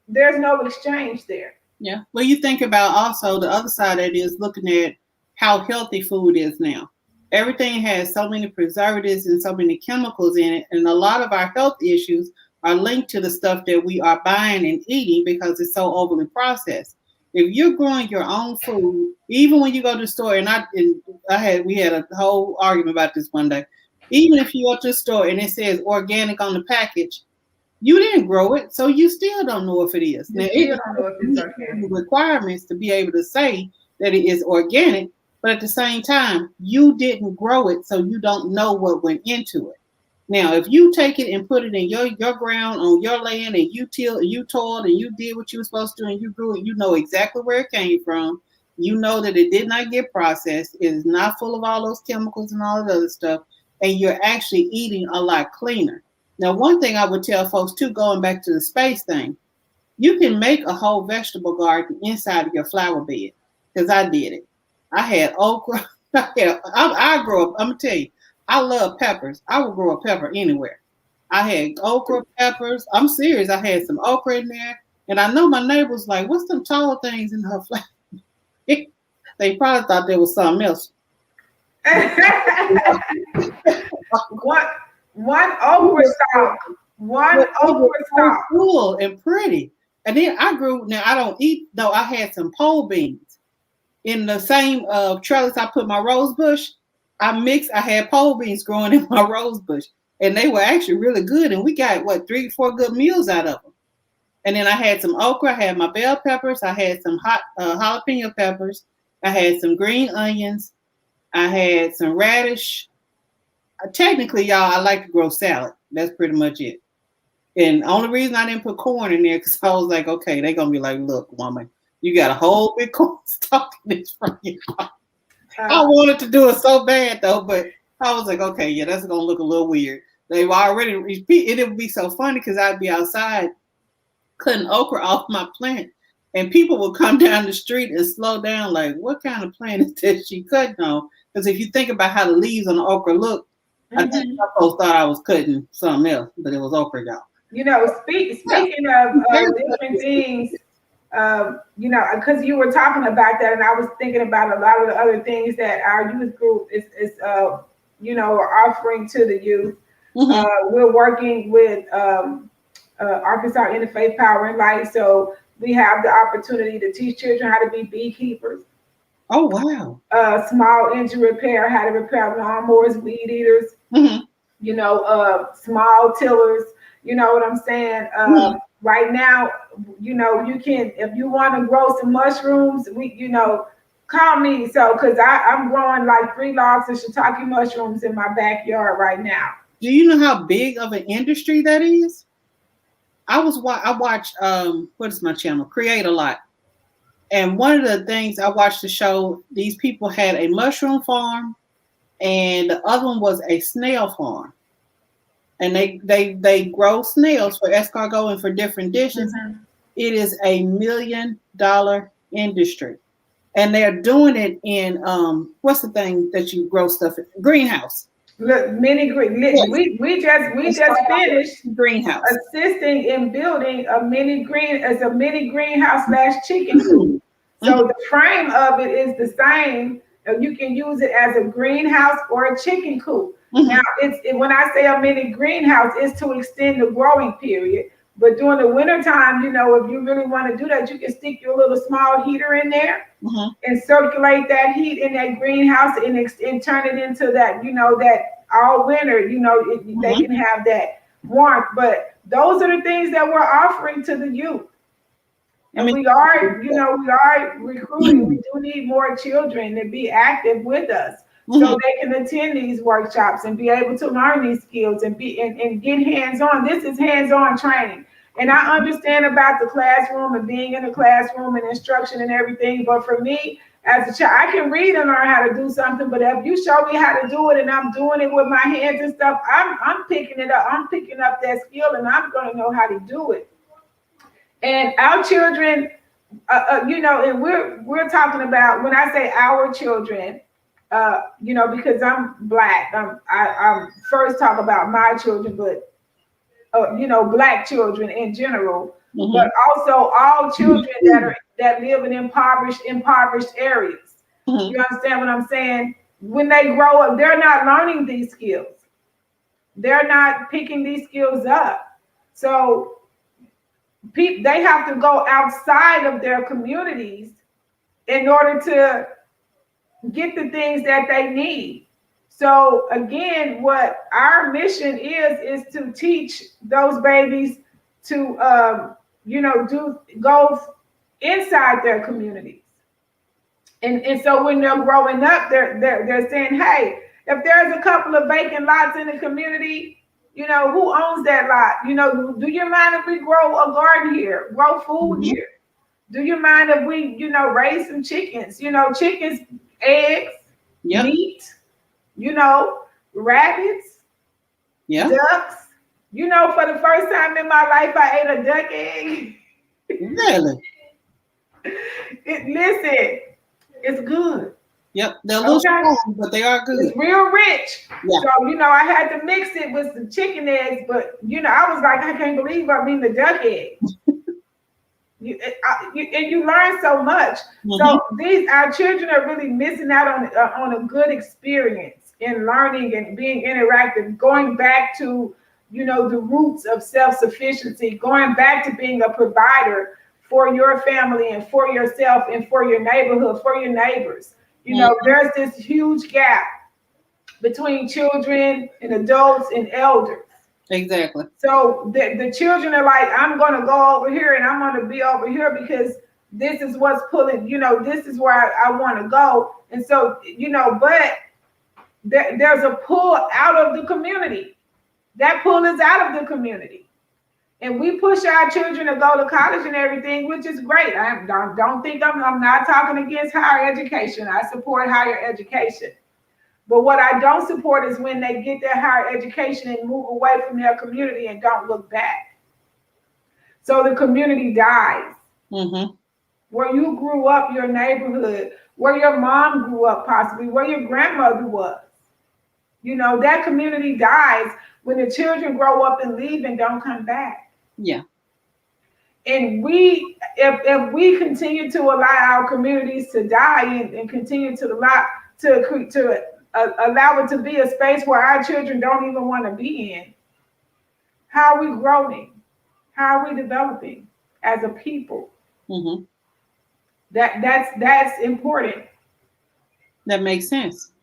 There's no exchange there. Yeah. Well, you think about also the other side of it is looking at how healthy food is now. Everything has so many preservatives and so many chemicals in it, and a lot of our health issues are linked to the stuff that we are buying and eating because it's so overly processed. If you're growing your own food, even when you go to the store, we had a whole argument about this one day. Even if you go to the store and it says organic on the package, you didn't grow it, so you still don't know if it is. Now, it don't know if it's organic. Requirements to be able to say that it is organic, but at the same time, you didn't grow it, so you don't know what went into it. Now, if you take it and put it in your ground on your land and you toiled and you did what you were supposed to do and you grew it, you know exactly where it came from. You know that it did not get processed. It is not full of all those chemicals and all that other stuff. And you're actually eating a lot cleaner. Now, one thing I would tell folks too, going back to the space thing, you can make a whole vegetable garden inside of your flower bed. Because I did it. I had okra. I grew up, I'm going to tell you, I love peppers. I would grow a pepper anywhere. I had okra, peppers. I'm serious. I had some okra in there. And I know my neighbors like, what's them tall things in her flower? They probably thought there was something else. One okra stalk. One okra stalk. Cool and pretty. And then I grew, now I don't eat, though I had some pole beans. In the same trellis I put my rose bush, I had pole beans growing in my rose bush. And they were actually really good. And we got, 3-4 good meals out of them. And then I had some okra, I had my bell peppers, I had some hot jalapeno peppers, I had some green onions. I had some radish. Technically, y'all, I like to grow salad. That's pretty much it. And the only reason I didn't put corn in there because I was like, okay, they're gonna be like, look, woman, you got a whole big corn stalk in this front. I wanted to do it so bad though, but I was like, okay, yeah, that's gonna look a little weird. They were already it would be so funny because I'd be outside cutting okra off my plant, and people would come down the street and slow down, like, what kind of plant is this she cutting on? Because if you think about how the leaves on the okra look, I think some folks thought I was cutting something else, but it was okra, y'all. You know, speaking of different things, you know, because you were talking about that, and I was thinking about a lot of the other things that our youth group is you know, offering to the youth. We're working with Arkansas Interfaith Power and Light, so we have the opportunity to teach children how to be beekeepers. Oh, wow. Small engine repair, how to repair lawnmowers, weed eaters, you know, small tillers, you know what I'm saying? Right now, you know, you can, if you want to grow some mushrooms, you know, call me. So, because I'm growing like 3 logs of shiitake mushrooms in my backyard right now. Do you know how big of an industry that is? I watch what is my channel? Create a Lot. And one of the things I watched the show, these people had a mushroom farm and the other one was a snail farm. And they grow snails for escargot and for different dishes. It is $1 million industry. And they're doing it in what's the thing that you grow stuff in? Greenhouse. Look, mini green. Yes. We just finished greenhouse assisting in building a mini greenhouse / chicken coop. So the frame of it is the same. You can use it as a greenhouse or a chicken coop. Now, when I say a mini greenhouse, it's to extend the growing period. But during the wintertime, you know, if you really want to do that, you can stick your little small heater in there and circulate that heat in that greenhouse and turn it into that, you know, that all winter, you know, they can have that warmth. But those are the things that we're offering to the youth. And we are, you know, we are recruiting. We do need more children to be active with us. So they can attend these workshops and be able to learn these skills and get hands-on. This is hands-on training. And I understand about the classroom and being in the classroom and instruction and everything. But for me, as a child, I can read and learn how to do something. But if you show me how to do it and I'm doing it with my hands and stuff, I'm picking it up. I'm picking up that skill and I'm going to know how to do it. And our children, you know, and we're talking about, when I say our children, you know, because I'm Black, I'm first talk about my children, but you know, Black children in general, but also all children that live in impoverished areas. You understand what I'm saying? When they grow up, they're not learning these skills. They're not picking these skills up. So they have to go outside of their communities in order to get the things that they need. So again, what our mission is to teach those babies to, you know, go inside their communities. And so when they're growing up, they're saying, hey, if there's a couple of vacant lots in the community, you know, who owns that lot? You know, do you mind if we grow a garden here, grow food here? Do you mind if we, you know, raise some chickens? You know, chickens, eggs, meat, you know, rabbits, ducks. You know, for the first time in my life, I ate a duck egg. Really? Listen, it's good. Yep, they're a little strong, but they are good. It's real rich. Yeah. So, you know, I had to mix it with some chicken eggs, but, you know, I was like, I can't believe I'm eating the duck egg. And you learn so much. So our children are really missing out on a good experience in learning and being interactive, going back to, you know, the roots of self-sufficiency, going back to being a provider for your family and for yourself and for your neighborhood, for your neighbors. You know, there's this huge gap between children and adults and elders. Exactly. So the children are like, I'm going to go over here and I'm going to be over here because this is what's pulling, this is where I want to go. And so, but there's a pull out of the community. That pull is out of the community. And we push our children to go to college and everything, which is great. I don't think I'm not talking against higher education. I support higher education. But what I don't support is when they get their higher education and move away from their community and don't look back. So the community dies. Mm-hmm. Where you grew up, your neighborhood, where your mom grew up, possibly, where your grandmother was. That community dies when the children grow up and leave and don't come back. Yeah. And if we continue to allow our communities to die and continue to allow it to be a space where our children don't even want to be in, how are we growing? How are we developing as a people? Mm-hmm. That's important. That makes sense.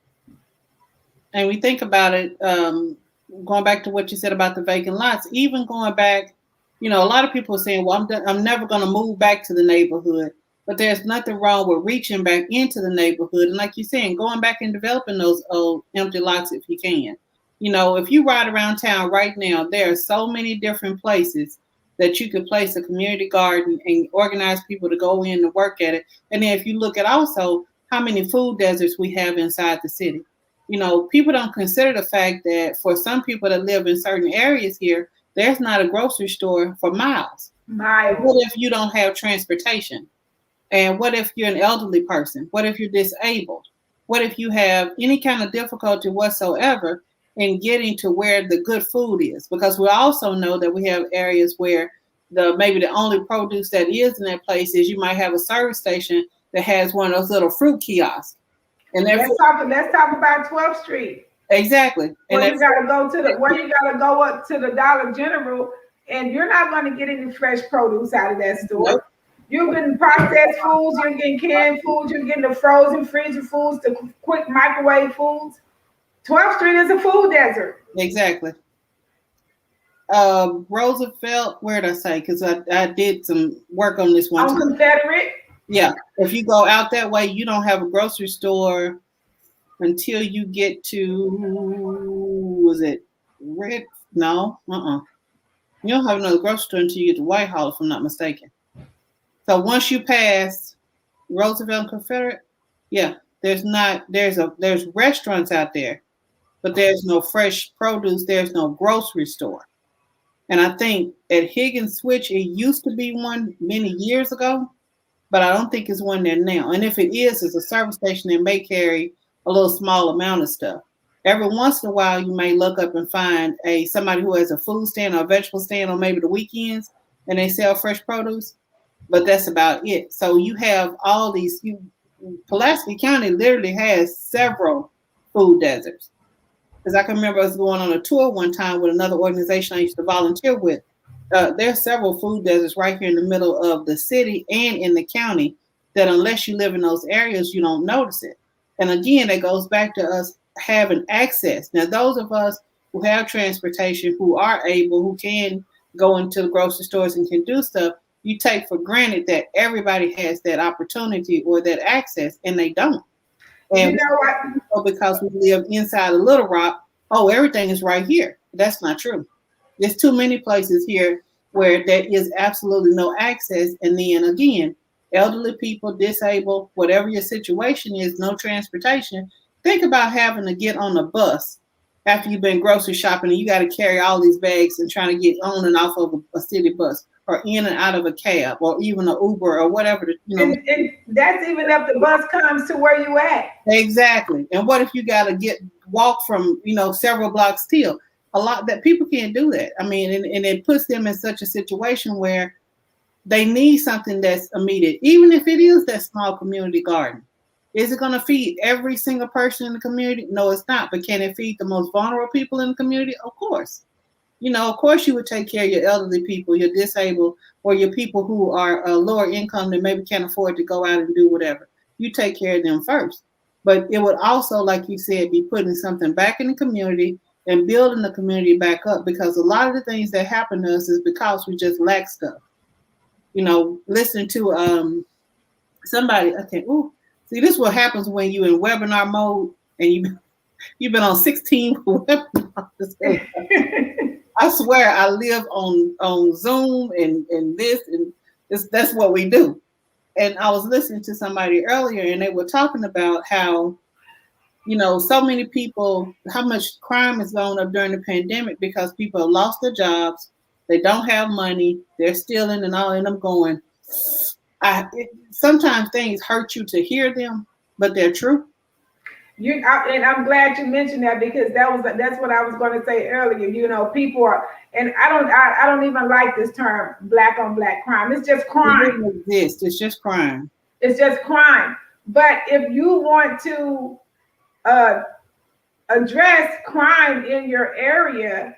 And we think about it, going back to what you said about the vacant lots, even going back, a lot of people are saying, well, I'm never going to move back to the neighborhood. But there's nothing wrong with reaching back into the neighborhood. And like you're saying, going back and developing those old empty lots if you can. If you ride around town right now, there are so many different places that you could place a community garden and organize people to go in and work at it. And then if you look at also how many food deserts we have inside the city. People don't consider the fact that for some people that live in certain areas here, there's not a grocery store for miles. What if you don't have transportation? And what if you're an elderly person? What if you're disabled? What if you have any kind of difficulty whatsoever in getting to where the good food is? Because we also know that we have areas where maybe the only produce that is in that place is you might have a service station that has one of those little fruit kiosks. And let's talk about 12th Street. Exactly. Where you gotta go up to the Dollar General, and you're not going to get any fresh produce out of that store. Nope. You're getting processed foods, you're getting canned foods, you're getting the frozen freezer foods, the quick microwave foods. 12th Street is a food desert. Exactly. Roosevelt, where did I say? Because I did some work on this one. On Confederate? Yeah. If you go out that way, you don't have a grocery store until you get to, was it Red? No. You don't have another grocery store until you get to Whitehall, if I'm not mistaken. So once you pass Roosevelt and Confederate, yeah, there's restaurants out there, but there's no fresh produce. There's no grocery store. And I think at Higgins Switch, it used to be one many years ago, but I don't think it's one there now. And if it is, it's a service station that may carry a little small amount of stuff. Every once in a while, you may look up and find somebody who has a food stand or a vegetable stand on maybe the weekends, and they sell fresh produce. But that's about it. So you have all these. Pulaski County literally has several food deserts. Because I can remember us going on a tour one time with another organization I used to volunteer with. There are several food deserts right here in the middle of the city and in the county that unless you live in those areas, you don't notice it. And again, it goes back to us having access. Now, those of us who have transportation, who are able, who can go into the grocery stores and can do stuff, you take for granted that everybody has that opportunity or that access, and they don't. And because we live inside of Little Rock, everything is right here. That's not true. There's too many places here where there is absolutely no access. And then again, elderly people, disabled, whatever your situation is, no transportation. Think about having to get on a bus after you've been grocery shopping and you got to carry all these bags and trying to get on and off of a city bus or in and out of a cab or even an Uber or whatever. And that's even if the bus comes to where you at. Exactly. And what if you got to walk from, several blocks still? A lot that people can't do that. I mean, and it puts them in such a situation where they need something that's immediate, even if it is that small community garden. Is it going to feed every single person in the community? No, it's not. But can it feed the most vulnerable people in the community? Of course. Of course you would take care of your elderly people, your disabled, or your people who are lower income that maybe can't afford to go out and do whatever. You take care of them first. But it would also, like you said, be putting something back in the community and building the community back up, because a lot of the things that happen to us is because we just lack stuff. Listening to somebody, okay, ooh, see, this is what happens when you in webinar mode and you've been on 16 webinars. I swear I live on Zoom and this and this, that's what we do. And I was listening to somebody earlier and they were talking about how, so many people, how much crime has gone up during the pandemic because people have lost their jobs, they don't have money, they're stealing and all, and I'm going, sometimes things hurt you to hear them, but they're true. And I'm glad you mentioned that because that's what I was going to say earlier. People are, and I don't even like this term, black on black crime. It's just crime. It doesn't exist. It's just crime. It's just crime. But if you want to address crime in your area,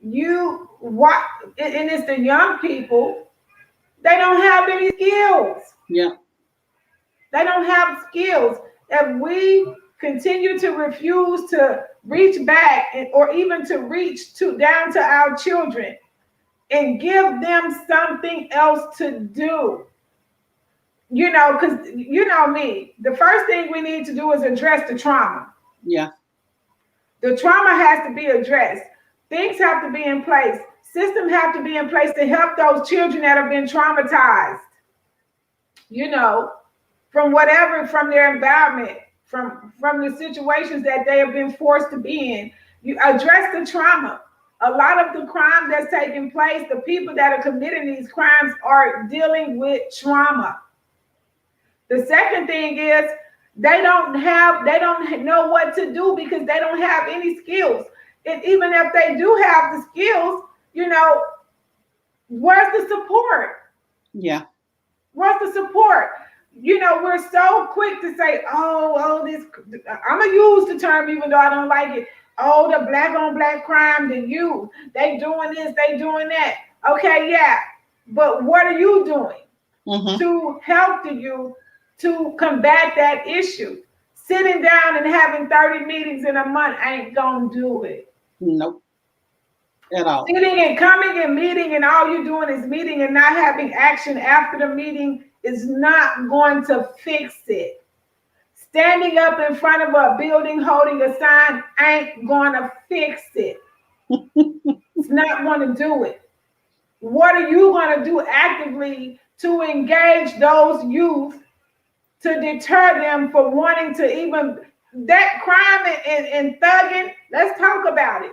and it's the young people, they don't have any skills. Yeah. They don't have skills. If we continue to refuse to reach back or even to reach down to our children and give them something else to do, because me, the first thing we need to do is address the trauma. Yeah. The trauma has to be addressed. Things have to be in place. Systems have to be in place to help those children that have been traumatized, from their environment, from the situations that they have been forced to be in. You address the trauma. A lot of the crime that's taking place, the people that are committing these crimes are dealing with trauma. The second thing is they don't know what to do because they don't have any skills. And even if they do have the skills, where's the support? Yeah. Where's the support? We're so quick to say, this, I'm going to use the term even though I don't like it. Oh, the black on black crime, the youth, they doing this, they doing that. Okay, yeah. But what are you doing to help the youth to combat that issue? Sitting down and having 30 meetings in a month ain't going to do it. Nope. At all. Sitting and coming and meeting and all you're doing is meeting and not having action after the meeting is not going to fix it. Standing up in front of a building holding a sign ain't going to fix it. It's not going to do it. What are you going to do actively to engage those youth to deter them from wanting to even that crime and thugging? Let's talk about it.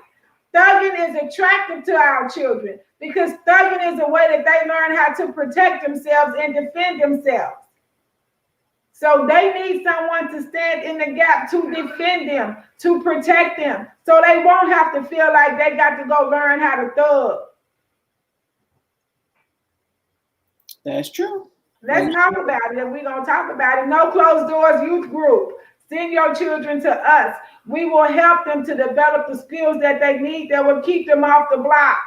Thugging is attractive to our children because thugging is a way that they learn how to protect themselves and defend themselves. So they need someone to stand in the gap to defend them, to protect them, so they won't have to feel like they got to go learn how to thug. That's true. Let's talk about it. If we're going to talk about it, No Closed Doors Youth Group. Send your children to us. We will help them to develop the skills that they need that will keep them off the block.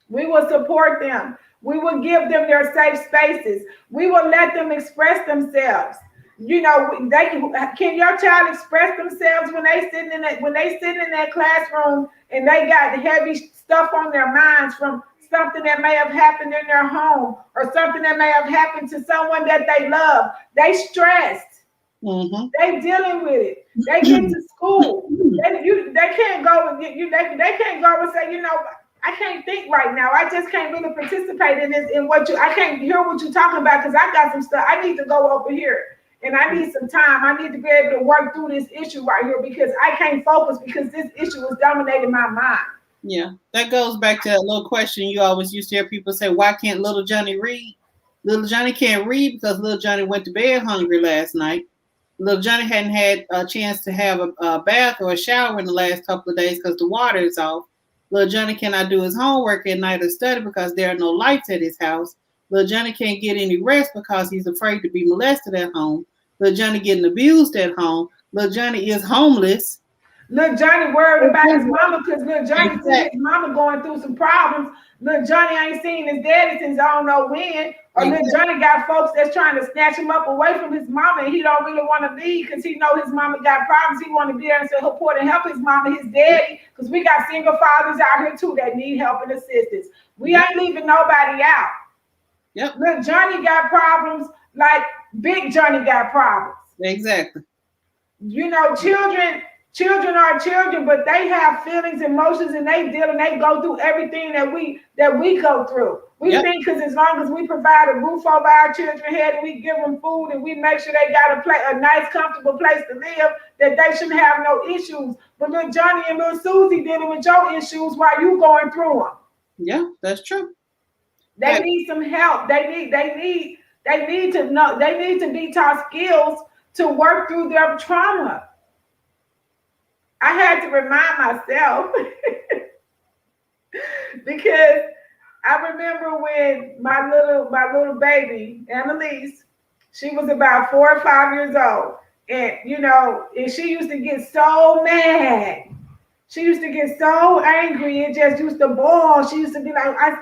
We will support them. We will give them their safe spaces. We will let them express themselves. Can your child express themselves when they sitting in that classroom and they got heavy stuff on their minds from something that may have happened in their home or something that may have happened to someone that they love? They stressed. They dealing with it. They get to school. They can't go and they can't go and say, I can't think right now. I just can't really participate in this, I can't hear what you're talking about because I got some stuff. I need to go over here and I need some time. I need to be able to work through this issue right here because I can't focus because this issue is dominating my mind. Yeah, that goes back to that little question you always used to hear people say, why can't little Johnny read? Little Johnny can't read because little Johnny went to bed hungry last night. Little Johnny hadn't had a chance to have a bath or a shower in the last couple of days because the water is off. Little Johnny cannot do his homework at night or study because there are no lights at his house. Little Johnny can't get any rest because he's afraid to be molested at home. Little Johnny getting abused at home. Little Johnny is homeless. Little Johnny worried about his mama because little Johnny see his mama going through some problems. Little Johnny ain't seen his daddy since I don't know when. Or little Johnny got folks that's trying to snatch him up away from his mama and he don't really want to leave because he know his mama got problems. He want to be there and support and help his mama, his daddy, because we got single fathers out here too that need help and assistance. We ain't leaving nobody out. Yep. Look, Johnny got problems like Big Johnny got problems. Exactly. You know, children are children, but they have feelings, emotions, and they deal and they go through everything that we go through. We think because as long as we provide a roof over our children's head and we give them food and we make sure they got a nice, comfortable place to live, that they shouldn't have no issues. But little Johnny and little Susie dealing with your issues while you going through them. Yeah, that's true. They need some help. They need to know. They need to be taught skills to work through their trauma. I had to remind myself because I remember when my little baby, Annalise, she was about 4 or 5 years old. And and she used to get so mad. She used to get so angry. It just used to boil. She used to be like, I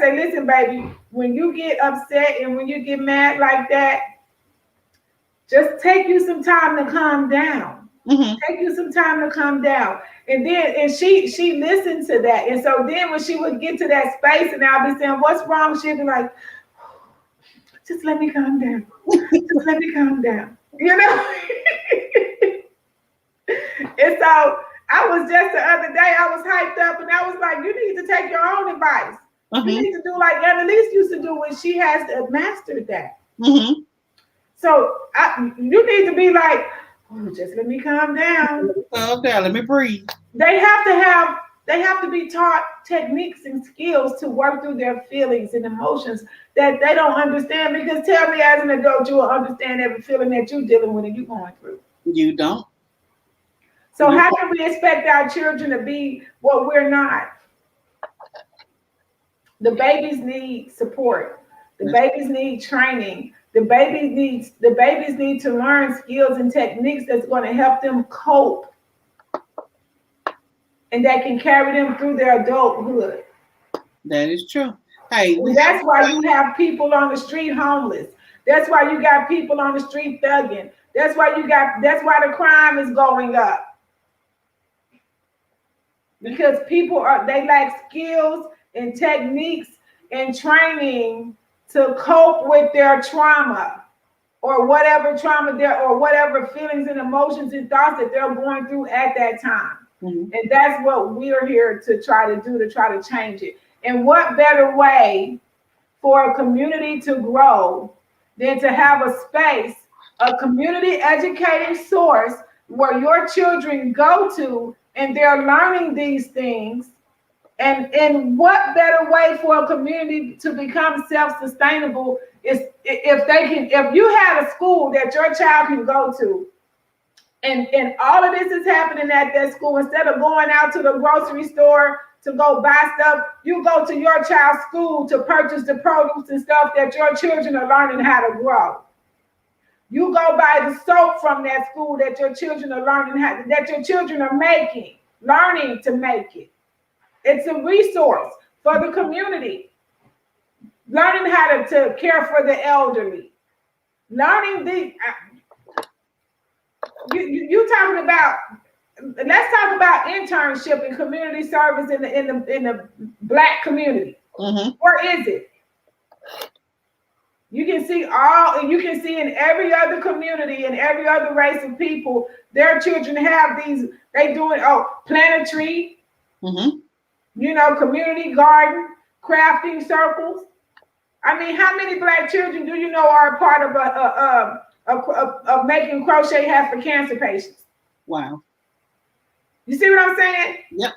say, listen, baby, when you get upset and when you get mad like that, just take you some time to calm down. Mm-hmm. Take you some time to calm down. And she listened to that. And so then when she would get to that space and I'll be saying, what's wrong? She'd be like, just let me calm down. Just let me calm down. And so I was just the other day, I was hyped up and I was like, you need to take your own advice. Mm-hmm. You need to do like Annalise used to do when she has mastered that. Mm-hmm. So you need to be like, oh, just let me calm down. Okay, let me breathe. They have to be taught techniques and skills to work through their feelings and emotions that they don't understand. Because tell me, as an adult, you will understand every feeling that you're dealing with and you're going through. You don't. So how can we expect our children to be what we're not? The babies need support. The babies need training. The babies need to learn skills and techniques that's going to help them cope and that can carry them through their adulthood. That is true. Hey, that's why you have people on the street homeless. That's why you got people on the street thugging. That's why the crime is going up. Because they lack skills and techniques and training to cope with their trauma or whatever trauma or whatever feelings and emotions and thoughts that they're going through at that time. Mm-hmm. And that's what we're here to try to do, to try to change it. And what better way for a community to grow than to have a space, a community educating source where your children go to and they're learning these things. And what better way for a community to become self-sustainable is if you had a school that your child can go to, and all of this is happening at that school, instead of going out to the grocery store to go buy stuff, you go to your child's school to purchase the produce and stuff that your children are learning how to grow. You go buy the soap from that school that your children are that your children are learning to make it. It's a resource for the community. Learning how to care for the elderly. Learning you talking about. Let's talk about internship and community service in the Black community. Mm-hmm. Where is it? You can see in every other community and every other race of people, their children have these. They doing plant a tree. Mm-hmm. Community garden, crafting circles. I mean, how many Black children do you know are a part of making crochet hats for cancer patients? Wow. You see what I'm saying? Yep.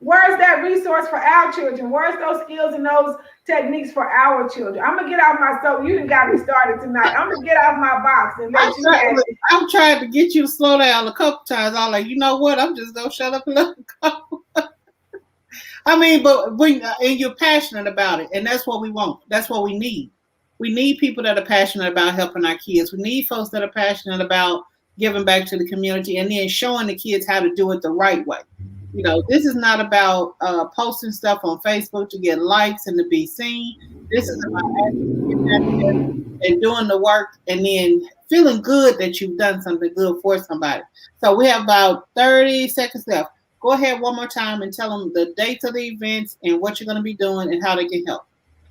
Where's that resource for our children? Where's those skills and those techniques for our children? I'm gonna get off my soap. You done got me started tonight. I'm gonna get off my box and let you have it. I'm trying to get you to slow down a couple times. I'm like, you know what? I'm just gonna shut up and let it go. I mean, but and you're passionate about it, and that's what we want. That's what we need. We need people that are passionate about helping our kids. We need folks that are passionate about giving back to the community and then showing the kids how to do it the right way. This is not about posting stuff on Facebook to get likes and to be seen. This is about actually getting out there and doing the work and then feeling good that you've done something good for somebody. So we have about 30 seconds left. go ahead one more time and tell them the dates of the events and what you're going to be doing and how they can help.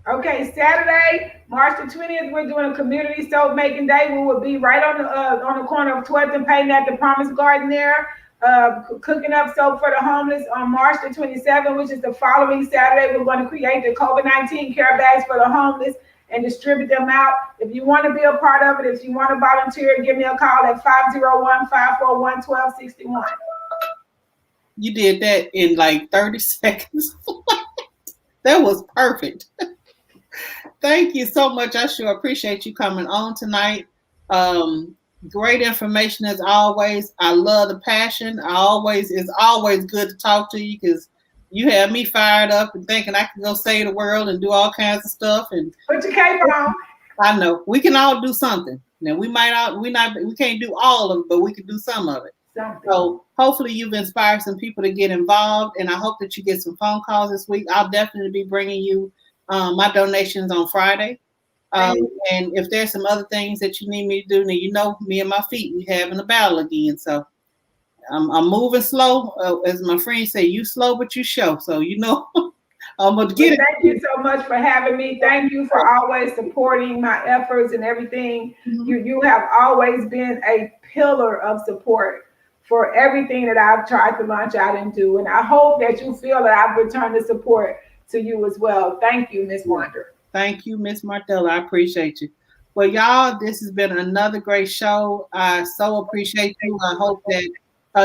Okay, Saturday, March the 20th, we're doing a community soap making day. We will be right on the corner of 12th and Payne at the Promise Garden there, cooking up soap for the homeless. On March the 27th, which is the following Saturday, we're going to create the COVID-19 care bags for the homeless and distribute them out. If you want to be a part of it, if you want to volunteer, give me a call at 501-541-1261. You did that in like 30 seconds. That was perfect. Thank you so much. I sure appreciate you coming on tonight. Great information as always. I love the passion. It's always good to talk to you because you have me fired up and thinking I can go save the world and do all kinds of stuff. And put your cape on. I know we can all do something. Now we can't do all of it, but we can do some of it. Something. So hopefully you've inspired some people to get involved, and I hope that you get some phone calls this week. I'll definitely be bringing you my donations on Friday. And if there's some other things that you need me to do, then you know me and my feet, we having a battle again. So I'm moving slow. As my friends say, you slow, but you show. So, you know, I'm going to get it. Thank you so much for having me. Thank you for always supporting my efforts and everything. Mm-hmm. You have always been a pillar of support for everything that I've tried to launch out and do. And I hope that you feel that I've returned the support to you as well. Thank you, Ms. Wonder. Thank you, Ms. Martella. I appreciate you. Well, y'all, this has been another great show. I so appreciate you. I hope that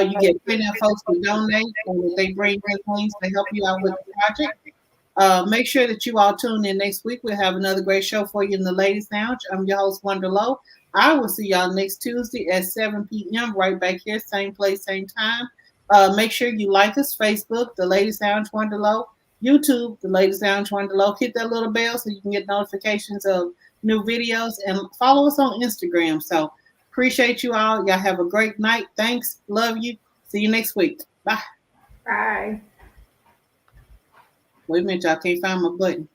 you get plenty of folks to donate and that they bring in things to help you out with the project. Make sure that you all tune in next week. We'll have another great show for you in the Ladies Lounge. I'm your host, Wonder Low. I will see y'all next Tuesday at 7 p.m. right back here, same place, same time. Make sure you like us, Facebook, The Ladies Lounge Wonder Low, YouTube, The Ladies Lounge Wonder Low. Hit that little bell so you can get notifications of new videos, and follow us on Instagram. So appreciate you all. Y'all have a great night. Thanks. Love you. See you next week. Bye. Bye. Wait a minute, y'all can't find my button.